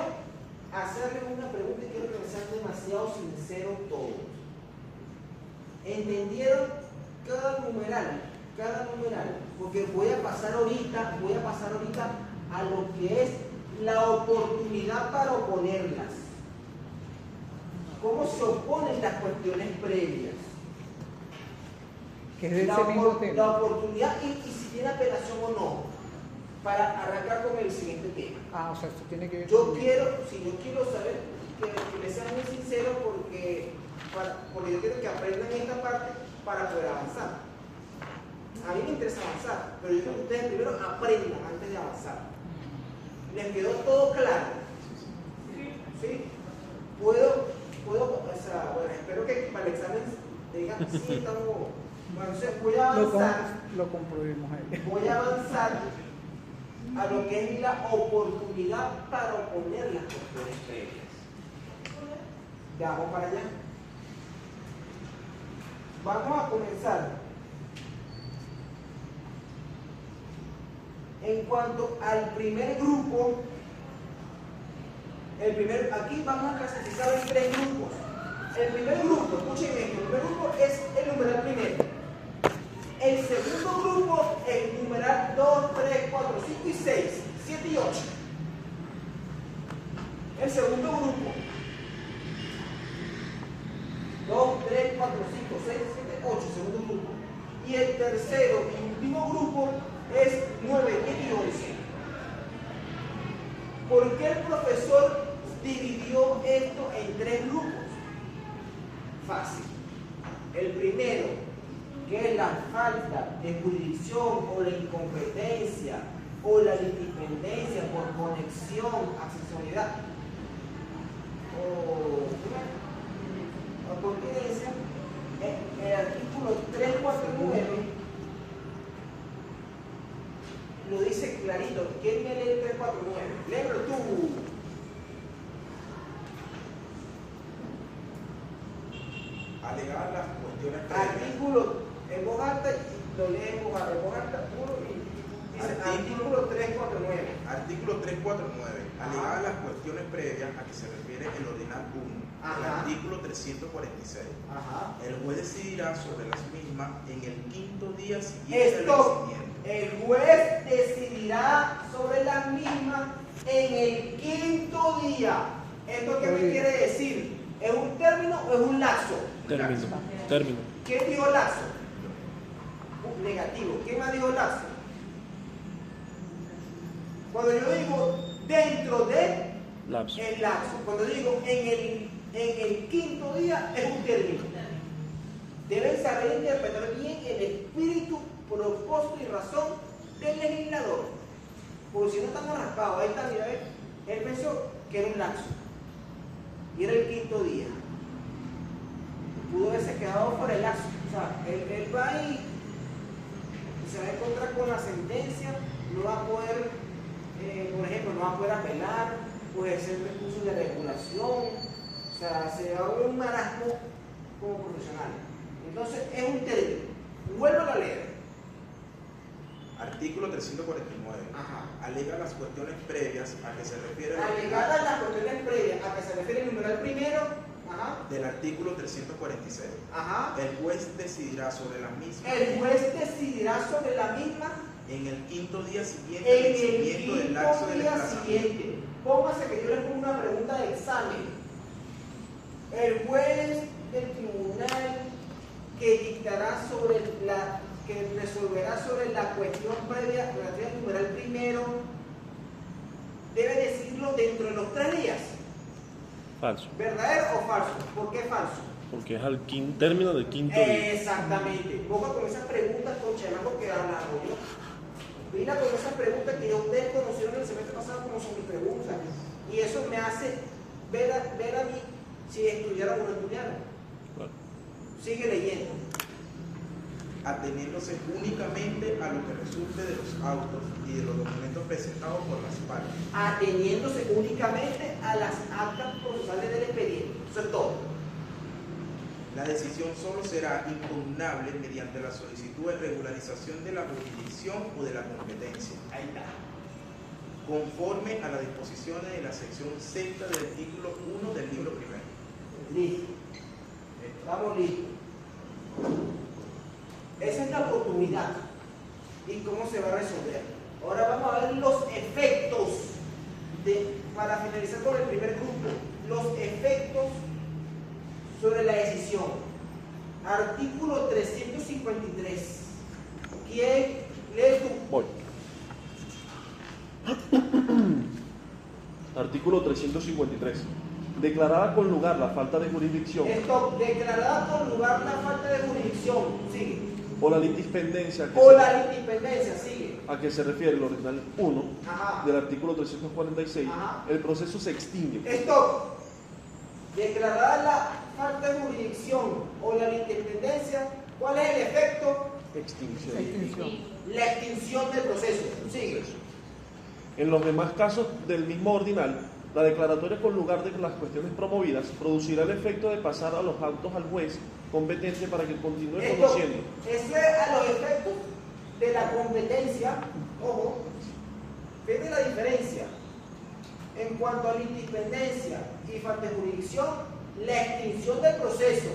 hacerles una pregunta y quiero que sean demasiado sinceros todos. ¿Entendieron cada numeral? Porque voy a pasar ahorita a lo que es la oportunidad para oponerlas. ¿Cómo se oponen las cuestiones previas? Que es de ese mismo tema. La oportunidad y si tiene apelación o no, para arrancar con el siguiente tema. O sea, esto tiene que ver Yo quiero saber que me sean muy sinceros porque yo quiero que aprendan esta parte para poder avanzar. A mí me interesa avanzar, pero yo quiero que ustedes primero aprendan antes de avanzar. ¿Les quedó todo claro? ¿Sí? Espero que para el examen digan, sí, estamos... Bueno, entonces voy a avanzar. lo comprobemos ahí. Voy a avanzar a lo que es la oportunidad para oponer las cuestiones previas. Ya, vamos para allá. Vamos a comenzar. En cuanto al primer grupo, Aquí vamos a clasificar en 3 grupos. El primer grupo, escuchen esto, el primer grupo es el numeral primero. El segundo grupo, el numeral 2, 3, 4, 5 y 6, 7 y 8. El segundo grupo. 2, 3, 4, 5, 6, 7, 8, segundo grupo. Y el tercero y último grupo es 9, 10 y 11. ¿Por qué el profesor dividió esto en 3 grupos? Fácil. El primero, que es la falta de jurisdicción o la incompetencia o la litipendencia por conexión, accesoriedad o por querencia, el artículo 349 lo dice clarito. ¿Quién me lee el 349? Léelo tú. Alegar las cuestiones previas. Artículo en voz alta y lo lee en voz alta puro y dice artículo 349. Artículo 349. Alegar las cuestiones previas a que se refiere el ordinal 1. El artículo 346. Ajá. El juez decidirá sobre las mismas en el 5º día siguiente al Esto, vencimiento. el juez decidirá sobre las mismas en el 5º día. ¿Esto qué me quiere decir? ¿Es un término o es un lapso? Término. ¿Quién dijo lapso? Negativo. ¿Quién más dijo lapso? Cuando yo digo dentro de Lapso. el lapso, cuando digo en el 5º día, es un término. Deben saber interpretar bien el espíritu, propósito y razón del legislador. Porque si no estamos raspados, ahí está, mira, él pensó que era un lapso. Y era el 5º día. Pudo haberse quedado por el lapso. O sea, él va ahí y se va a encontrar con la sentencia, no va a poder, por ejemplo, no va a poder apelar, puede ser recursos de regulación, o sea, se va a ver un marasmo como profesional. Entonces, es un término. Vuelvo a leer. Artículo 349. Ajá. Alega las cuestiones previas a que se refiere Alegadas las cuestiones previas a que se refiere el numeral primero. Ajá. del artículo 346. Ajá. El juez decidirá sobre la misma El juez decidirá sobre la misma en el 5º día siguiente al en el vencimiento del lapso 5º del día emplazamiento. siguiente. Póngase que yo le pongo una pregunta de examen. El juez del tribunal que dictará sobre que resolverá sobre la cuestión previa relativa al numeral primero debe decirlo dentro de los 3 días. Falso. ¿Verdadero o falso? ¿Por qué falso? Porque es al término del 5º día. Exactamente. Ponga con esas preguntas, con Chemaco, que hablamos yo. Mira con esas preguntas que ustedes conocieron el semestre pasado como son mis preguntas. Y eso me hace ver a mí si estudiaron o no estudiaron. Claro. Sigue leyendo. Ateniéndose únicamente a lo que resulte de los autos y de los documentos presentados por las partes. Ateniéndose únicamente a las actas procesales del expediente. Eso es todo. La decisión solo será impugnable mediante la solicitud de regularización de la jurisdicción o de la competencia. Ahí está. Conforme a las disposiciones de la sección 6 del artículo 1 del libro primero. Listo. Estamos listos. Esa es la oportunidad. ¿Y cómo se va a resolver? Ahora vamos a ver los efectos, para finalizar con el primer grupo, los efectos sobre la decisión. Artículo 353. ¿Quién lee tú? Voy. Artículo 353. Declarada con lugar la falta de jurisdicción Esto, declarada con lugar la falta de jurisdicción. Sigue. o la litispendencia O la independencia. Sigue. a que se refiere el ordinal 1 Ajá. del artículo 346, Ajá. el proceso se extingue. Esto, declarada la falta de jurisdicción o la independencia, ¿cuál es el efecto? Extinción. Extinción. La extinción del proceso. Sigue. En los demás casos del mismo ordinal, la declaratoria con lugar de las cuestiones promovidas producirá el efecto de pasar a los autos al juez competente para que continúe Esto, conociendo. eso es a los efectos de la competencia. Ojo, fíjate la diferencia. En cuanto a la independencia y falta de jurisdicción, la extinción del proceso.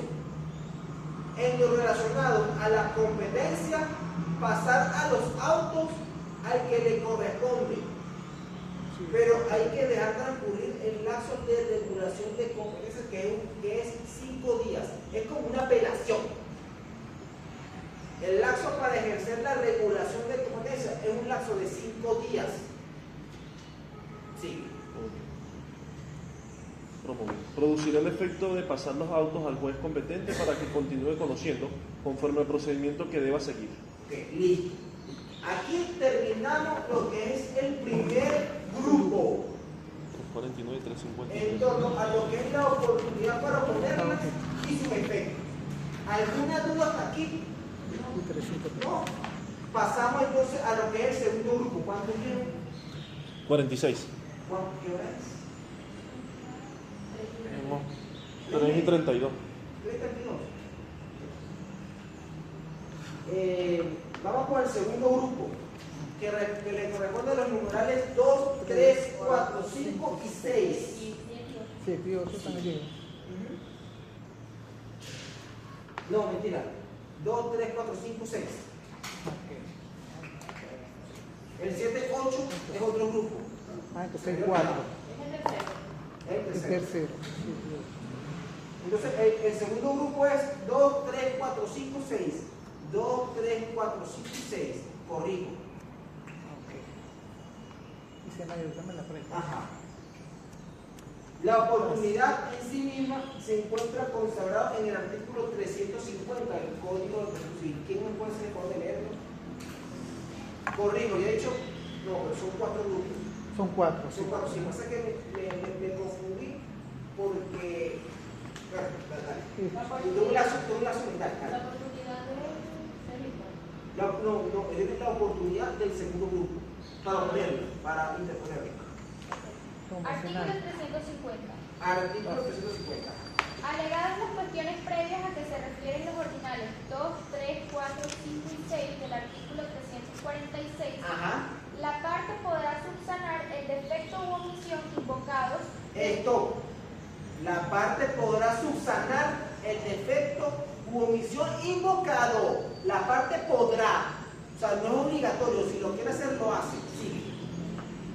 En lo relacionado a la competencia, pasar a los autos al que le corresponde. Pero hay que dejar transcurrir el lapso de regulación de competencia que es 5 días. Es como una apelación. El lapso para ejercer la regulación de competencia es un lapso de 5 días. Sí. Producirá el efecto de pasar los autos al juez competente para que continúe conociendo conforme al procedimiento que deba seguir. Ok, listo. Aquí terminamos lo que es el primer grupo 49 y 350. en torno a lo que es la oportunidad para oponerlas y sus efectos. ¿Alguna duda hasta aquí? No. Pasamos entonces a lo que es el segundo grupo. ¿Cuánto tiene? 46. ¿Qué hora es? 3 y 32. 3:32. Vamos con el segundo grupo, que le corresponde a los numerales 2, 3, 4, 5 y 6. 7 y 8 están allí. No, mentira. 2, 3, 4, 5, 6. El 7, 8 es otro grupo. Entonces el 4. El El tercero. Entonces, el segundo grupo es 2, 3, 4, 5, 6. 2, 3, 4, 5 y 6. Corrijo. Y si me la presta. Ajá. La oportunidad en sí misma se encuentra consagrada en el artículo 350 del Código de Proceso Civil. ¿Quién me puede hacer el favor de leerlo? Corrijo, ya he dicho, no, pero son 4 grupos. Son 4. Son 4, sí, pasa que me confundí porque. Bueno, dale. De un lazo mental. La oportunidad de ser No, es la oportunidad del segundo grupo para ponerlo, para interponerlo. Artículo 350. Artículo 350. Alegadas las cuestiones previas a que se refieren los ordinales 2, 3, 4, 5 y 6 del artículo 346, Ajá. la parte podrá subsanar el defecto u omisión invocados. Esto, la parte podrá subsanar el defecto u omisión invocado. La parte podrá. O sea, no es obligatorio. Si lo quiere hacer, lo hace. Sigue.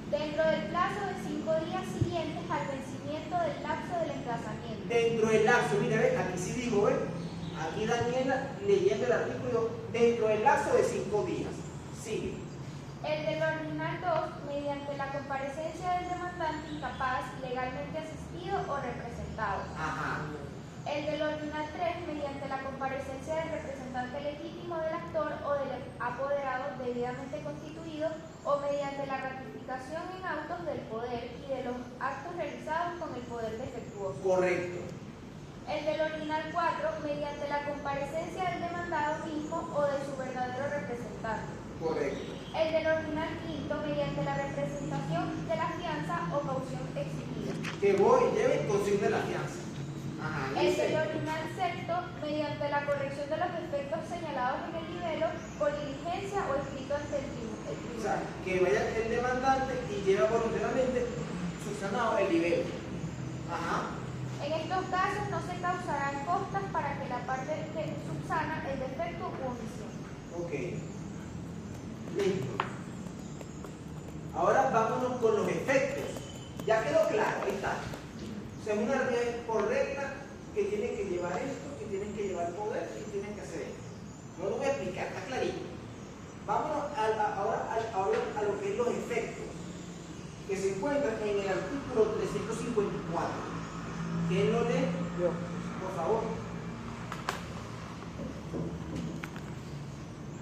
Dentro del plazo de 5 días siguientes al vencimiento del lapso del emplazamiento. Dentro del lapso, mira, ve, aquí sí digo, ¿eh? Aquí Daniela leyendo el artículo, dentro del lapso de 5 días. Sigue. El del ordinal 2, mediante la comparecencia del demandante incapaz, legalmente asistido o representado. Ajá. El del ordinal 3, mediante la comparecencia del representante legítimo del actor o del apoderado debidamente constituido o mediante la ratificación en autos del poder y de los actos realizados con el poder defectuoso. Correcto. El del ordinal 4, mediante la comparecencia del demandado mismo o de su verdadero representante. Correcto. El del ordinal 5, mediante la representación de la fianza o caución exigida. Que voy y lleve consigne la fianza. Ajá. El del ordinal 6, mediante la corrección de los defectos señalados en el libelo por diligencia o escrito ante el tribunal. O sea, que vaya el demandante y lleva voluntariamente subsanado el nivel. Ajá. En estos casos no se causarán costas para que la parte que subsana el defecto u omisión. Ok. Listo. Ahora vámonos con los efectos. Ya quedó claro, ahí está. O sea, una por regla que tienen que llevar esto, que tienen que llevar poder y tienen que hacer esto. No lo voy a explicar, está clarito. Vámonos ahora a lo que es los efectos que se encuentran en el artículo 354. ¿Quién lo lee? Yo. Por favor.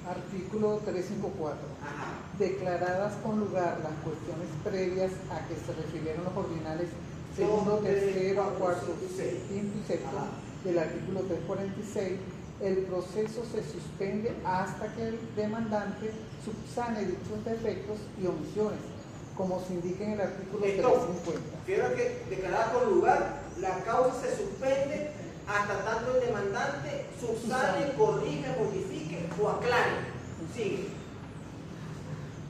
Artículo 354. Ajá. Declaradas con lugar las cuestiones previas a que se refirieron los ordinales segundo, tercero, cuarto, quinto y sexto del artículo 346, el proceso se suspende hasta que el demandante subsane dichos defectos y omisiones, como se indica en el artículo 350. Quiero que declarada con lugar, la causa se suspende hasta tanto el demandante subsane, corrige, modifique o aclare. Sigue.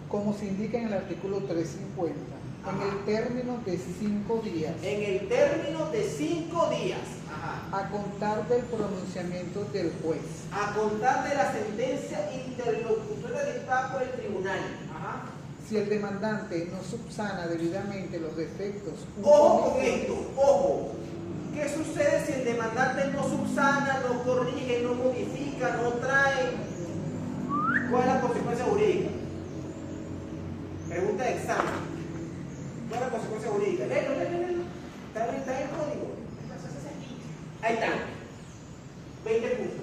Como se indica en el artículo 350, En el término de 5 días. En el término de 5 días. Ajá. A contar del pronunciamiento del juez. A contar de la sentencia interlocutora dictada por el tribunal. Ajá. Si el demandante no subsana debidamente los defectos. Ojo con esto, ojo. ¿Qué sucede si el demandante no subsana, no corrige, no modifica, no trae? ¿Cuál es la consecuencia jurídica? Pregunta de examen. ¿Cuál es la consecuencia jurídica? Léelo. Está en el código. Ahí está. 20 puntos.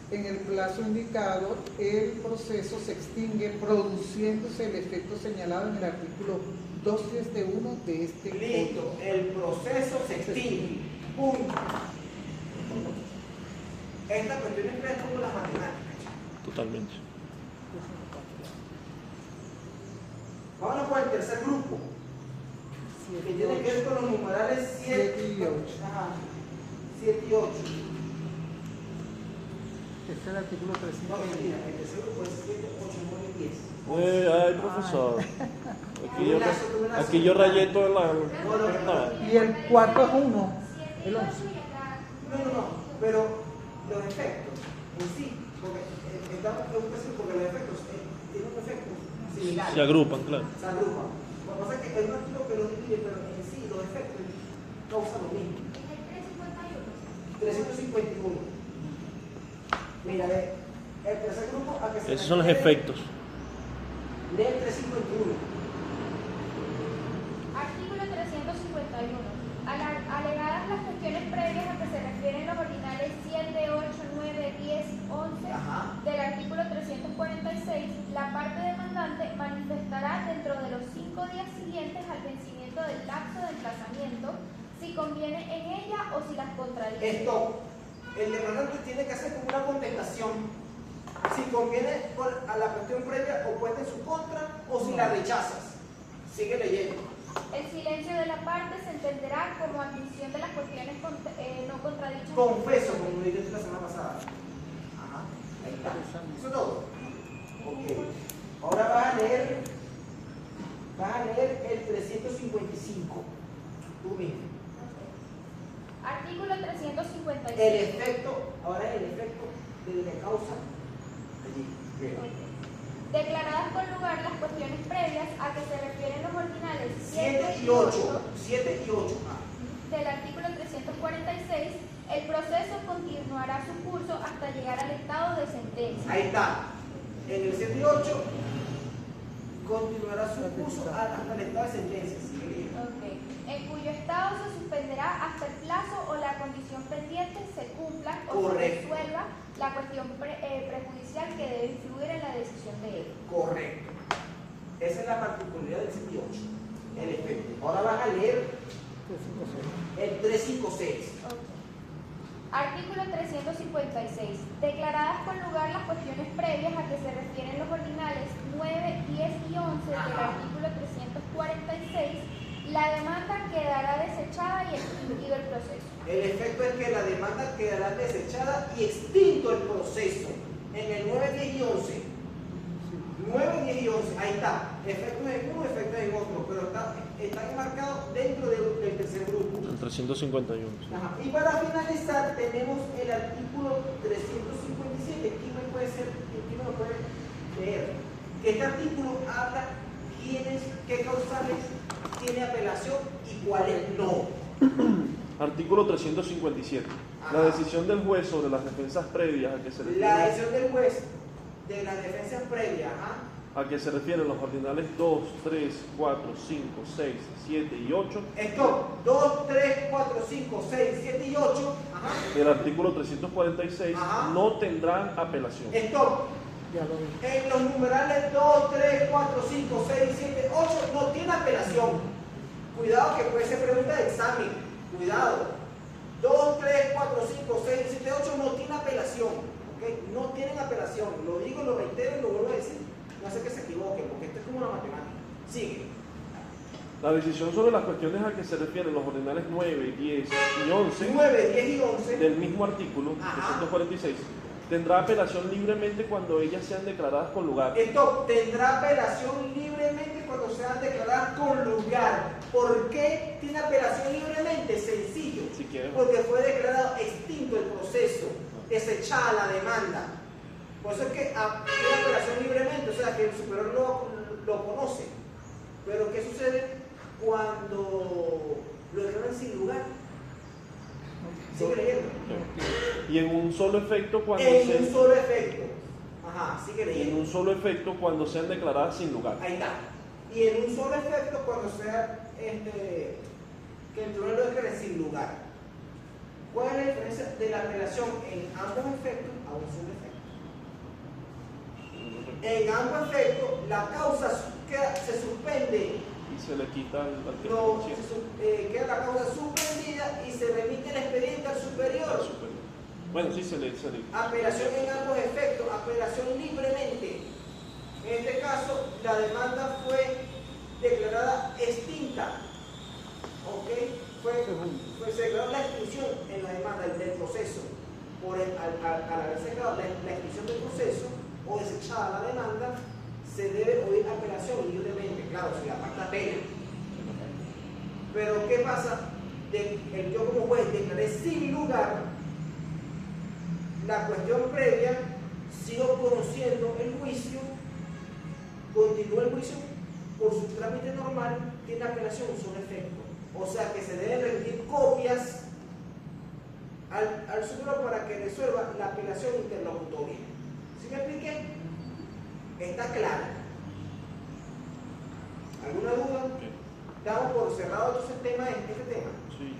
En el plazo indicado, el proceso se extingue produciéndose el efecto señalado en el artículo 231 de este Listo. código. El proceso se extingue. Punto. Esta cuestión es como las matemáticas. Totalmente. Vámonos con el tercer grupo, que tiene que ver con los numerales 7 y 8. Ajá. 7 y 8. Este es el artículo No, 300. mentira, el tercer grupo es 7, 8, 9 y 10. Ay, profesor. Aquí yo rayé todo la... Y el cuarto es 1. El 11. No, pero los efectos en sí, porque estamos en un caso porque los efectos tienen un efecto similar. Se agrupan, claro. Se agrupan. Lo que pasa es que hay un artículo que lo divide, pero en sí los efectos causan lo mismo. 351. Mira, el tercer grupo a que se Esos son los refiere, efectos. lee el 351. Artículo 351. Alegadas las cuestiones previas a que se refieren los ordinales 7, 8, 9, 10, 11 Ajá. del artículo 346, la parte demandante manifestará dentro de los 5 días siguientes al vencimiento del lapso de emplazamiento si conviene en ella o si las contradice. Esto, el demandante tiene que hacer como una contestación. Si conviene a la cuestión previa, opuesta en su contra, o si la rechazas. Sigue leyendo. El silencio de la parte se entenderá como admisión de las cuestiones no contradichas. Confeso, como dije la semana pasada. Ajá. Ahí está. Eso es todo. Ok. Ahora vas a leer el 355. Tú mismo. Artículo 356. El efecto, ahora el efecto de la causa. Allí. Bien. Declaradas con lugar las cuestiones previas a que se refieren los ordinales 7 y 8. 7 y 8. Del artículo 346, el proceso continuará su curso hasta llegar al estado de sentencia. Ahí está. En el 7 y 8 continuará su curso hasta el estado de sentencia. Sigue leyendo. Okay. En cuyo estado se suspenderá hasta el plazo o la condición pendiente se cumpla o Correcto. se resuelva la cuestión prejudicial que debe influir en la decisión de él. Correcto. Esa es la particularidad del 7 y 8. El efecto. Ahora vas a leer el 356. Okay. Artículo 356. Declaradas con lugar las cuestiones previas a que se refieren los ordinales 9, 10 y 11 del artículo 346, la demanda quedará desechada y extinguido el proceso. El efecto es que la demanda quedará desechada y extinto el proceso. En el 9, 10 y 11. 9, 10 y 11. Ahí está. Efectos en uno, efectos en otro. Pero están enmarcados dentro del tercer grupo. El 351. Ajá. Y para finalizar tenemos el artículo 357. ¿Quién me lo puede leer? Que este artículo habla qué causales tiene apelación y cuáles no. Artículo 357. La decisión del juez sobre las defensas previas a que se refiere. La decisión del juez de las defensas previas, a que se refieren los ordinales 2, 3, 4, 5, 6, 7 y 8. Esto, 2, 3, 4, 5, 6, 7 y 8. El artículo 346 Ajá. no tendrán apelación. Esto, Ya lo vi. en los numerales 2, 3, 4, 5, 6, 7, 8 no tiene apelación. Cuidado que puede ser pregunta de examen. Cuidado. 2, 3, 4, 5, 6, 7, 8 no tiene apelación. ¿Okay? No tienen apelación. Lo digo, lo reitero y lo vuelvo a decir. No sé que se equivoquen, porque esto es como una matemática. Sigue. La decisión sobre las cuestiones a que se refieren los ordinales 9, 10 y 11 9, 10 y 11. del mismo artículo Ajá. 346 Tendrá apelación libremente cuando ellas sean declaradas con lugar. Esto tendrá apelación libremente cuando sean declaradas con lugar. ¿Por qué tiene apelación libremente? Sencillo. Si quieres. Porque fue declarado extinto el proceso, desechada la demanda. Por eso es que tiene apelación libremente, o sea que el superior lo conoce. Pero ¿qué sucede cuando lo declaran sin lugar? Sigue leyendo. Y en un solo efecto cuando En un solo efecto. Ajá, sigue y en leyendo. un solo efecto cuando sean declaradas sin lugar. Ahí está. Y en un solo efecto cuando sea que el tribunal lo declare sin lugar. ¿Cuál es la diferencia de la apelación en ambos efectos a un solo efecto? En ambos efectos la causa se suspende. Y se le quita al que No, sí. queda la causa suspendida y se remite el expediente al superior. Bueno, sí, se le. Apelación en ambos efectos, apelación libremente. En este caso, la demanda fue declarada extinta. ¿Ok? Se declaró la extinción en la demanda del proceso. Al haberse declarado la extinción del proceso o desechada la demanda, se debe oír apelación libremente. Claro, si la parte apela. Pero ¿qué pasa? Yo como juez declaré sin lugar la cuestión previa, sigo conociendo el juicio, continúa el juicio por su trámite normal, tiene apelación un solo efecto. O sea que se deben remitir copias al superior para que resuelva la apelación interlocutoria. ¿Sí me expliqué? ¿Está claro? ¿Alguna duda? Damos por cerrado entonces este tema. Sí,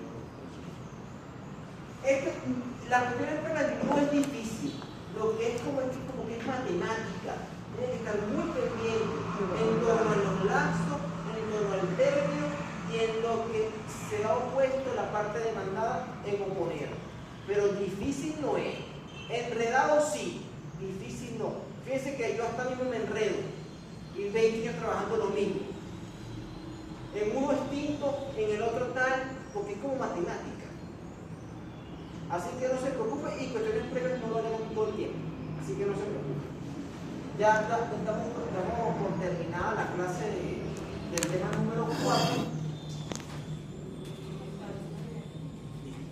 La cuestión del penal no es difícil, lo que es como que es matemática. Tiene que estar muy pendiente en torno a los lapsos, en torno al término y en lo que se ha opuesto la parte demandada en oponer. Pero difícil no es. Enredado sí, difícil no. Fíjense que yo hasta mismo me enredo y 20 años trabajando lo mismo. En uno extinto, en el otro tal, porque es como matemática. Así que no se preocupe y cuestiones previas no lo haremos todo el tiempo. Así que no se preocupe. Ya estamos